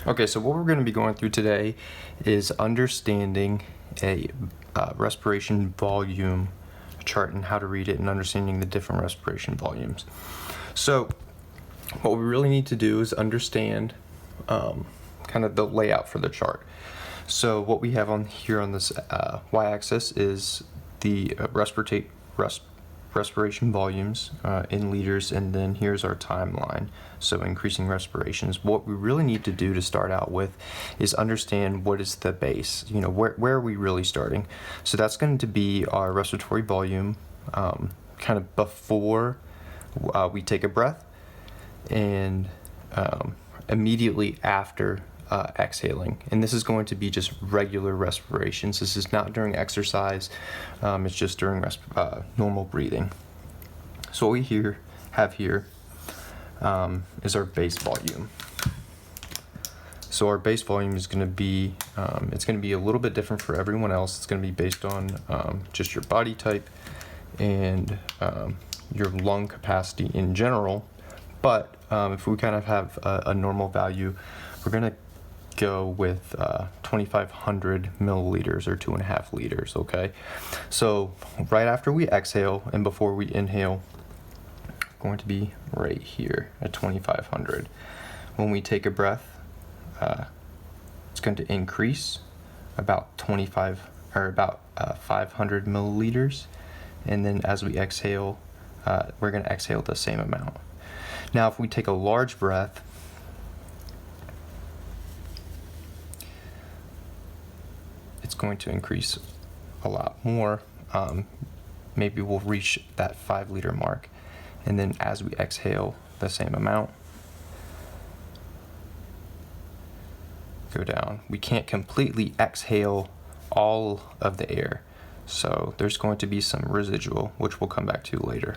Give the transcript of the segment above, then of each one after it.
Okay, so what we're going to be going through today is understanding a respiration volume chart and how to read it and understanding the different respiration volumes. So what we really need to do is understand kind of the layout for the chart. So what we have on here on this y-axis is the respiration volumes in liters, and then here's our timeline, so increasing respirations. What we really need to do to start out with is understand what is the base, where are we really starting. So that's going to be our respiratory volume kind of before we take a breath and immediately after exhaling, and this is going to be just regular respirations. This is not during exercise, it's just during normal breathing. So what we have here is our base volume. So our base volume is going to be it's going to be a little bit different for everyone else. It's going to be based on just your body type and your lung capacity in general. But if we kind of have a normal value, we're going to go with 2,500 milliliters or 2.5 liters, okay? So right after we exhale and before we inhale, going to be right here at 2,500. When we take a breath, it's going to increase about 500 milliliters, and then as we exhale, we're going to exhale the same amount. Now if we take a large breath, it's going to increase a lot more. Maybe we'll reach that 5 liter mark, and then as we exhale the same amount, go down. We can't completely exhale all of the air, so there's going to be some residual, which we'll come back to later.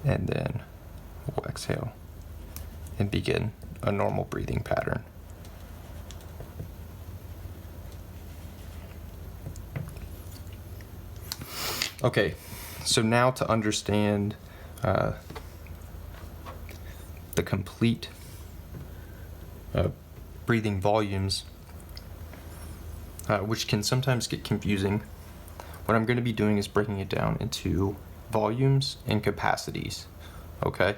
And then we'll exhale and begin a normal breathing pattern. Okay, so now to understand the complete breathing volumes, which can sometimes get confusing, what I'm going to be doing is breaking it down into volumes and capacities, okay?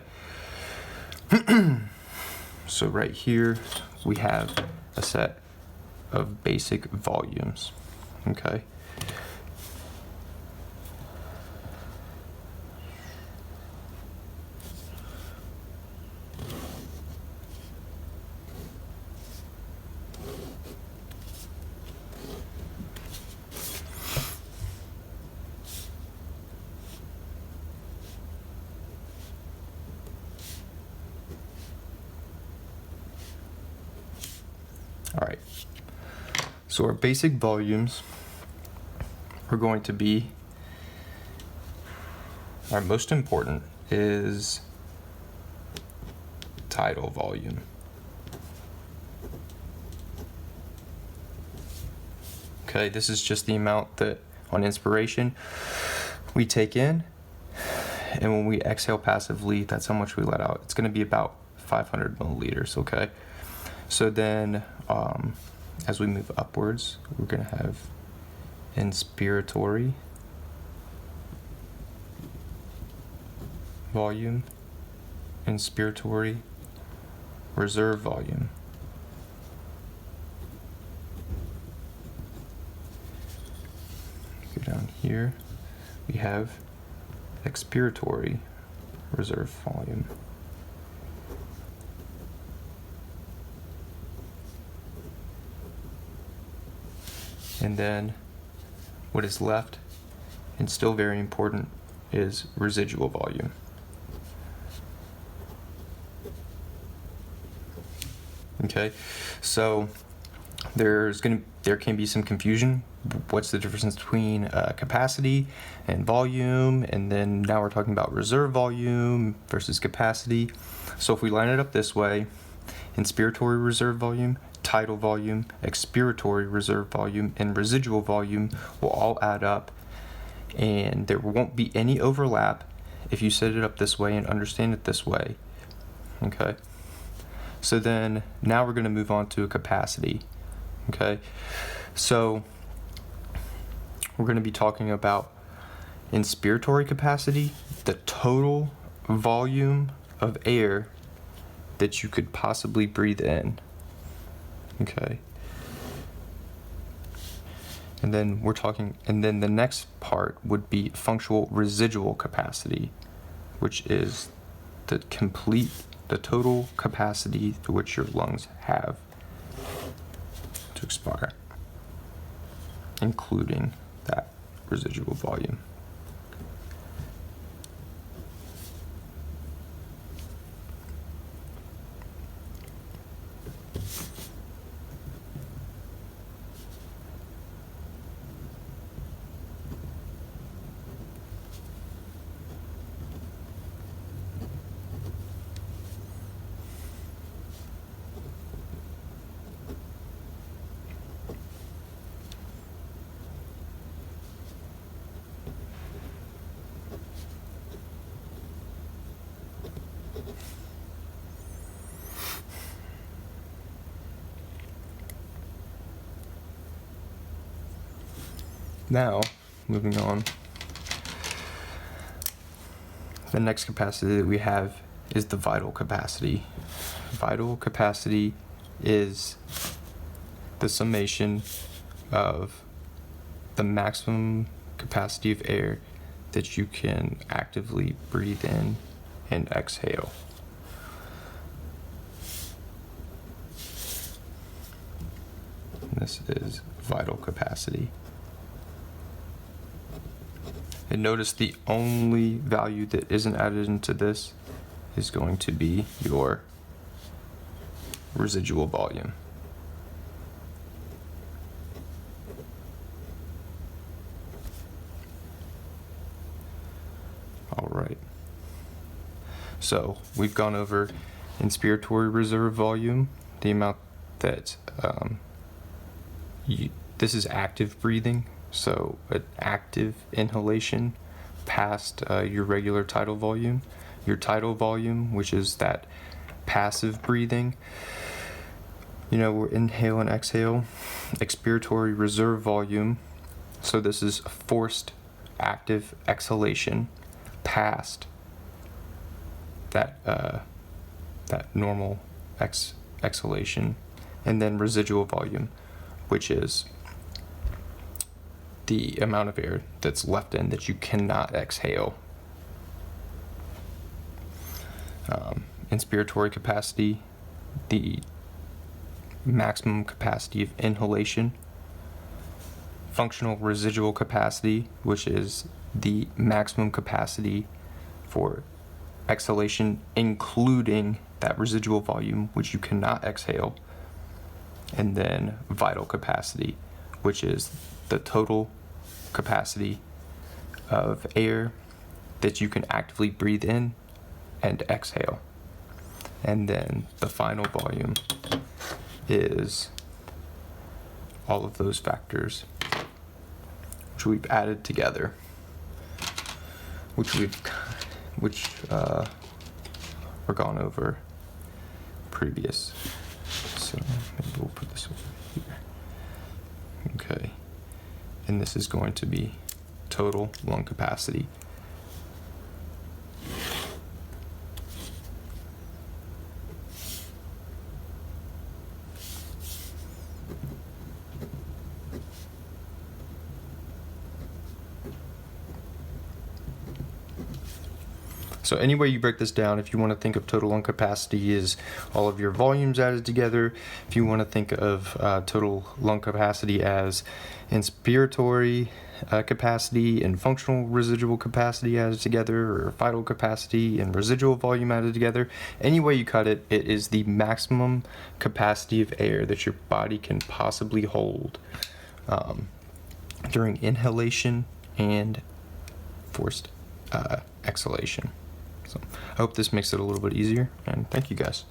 So right here we have a set of basic volumes, okay? All right, so our basic volumes are going to be, our most important is tidal volume. Okay, this is just the amount that on inspiration we take in, and when we exhale passively, that's how much we let out. It's going to be about 500 milliliters, okay? So then as we move upwards, we're going to have inspiratory volume, inspiratory reserve volume. Go down here, we have expiratory reserve volume. And then what is left, and still very important, is residual volume. Okay, so there can be some confusion. What's the difference between capacity and volume? And then now we're talking about reserve volume versus capacity. So if we line it up this way, inspiratory reserve volume, tidal volume, expiratory reserve volume, and residual volume will all add up, and there won't be any overlap if you set it up this way and understand it this way, okay? So then now we're going to move on to a capacity. Okay, so we're going to be talking about inspiratory capacity, the total volume of air that you could possibly breathe in. Okay. And then the next part would be functional residual capacity, which is the total capacity to which your lungs have to expire, including that residual volume. Now, moving on, the next capacity that we have is the vital capacity. Vital capacity is the summation of the maximum capacity of air that you can actively breathe in and exhale. And this is vital capacity. And notice the only value that isn't added into this is going to be your residual volume. All right. So we've gone over inspiratory reserve volume, the amount that this is active breathing. So an active inhalation past your regular tidal volume. Your tidal volume, which is that passive breathing, we're inhale and exhale. Expiratory reserve volume, so this is a forced active exhalation past that normal exhalation. And then residual volume, which is the amount of air that's left in that you cannot exhale. Inspiratory capacity, the maximum capacity of inhalation. Functional residual capacity, which is the maximum capacity for exhalation, including that residual volume, which you cannot exhale. And then vital capacity, which is the total capacity of air that you can actively breathe in and exhale. And then the final volume is all of those factors which we've added together, which were gone over previous. So maybe we'll put this over here. Okay. And this is going to be total lung capacity. So any way you break this down, if you want to think of total lung capacity as all of your volumes added together, if you want to think of total lung capacity as inspiratory capacity and functional residual capacity added together, or vital capacity and residual volume added together, any way you cut it, it is the maximum capacity of air that your body can possibly hold during inhalation and forced exhalation. So I hope this makes it a little bit easier, and thank you guys.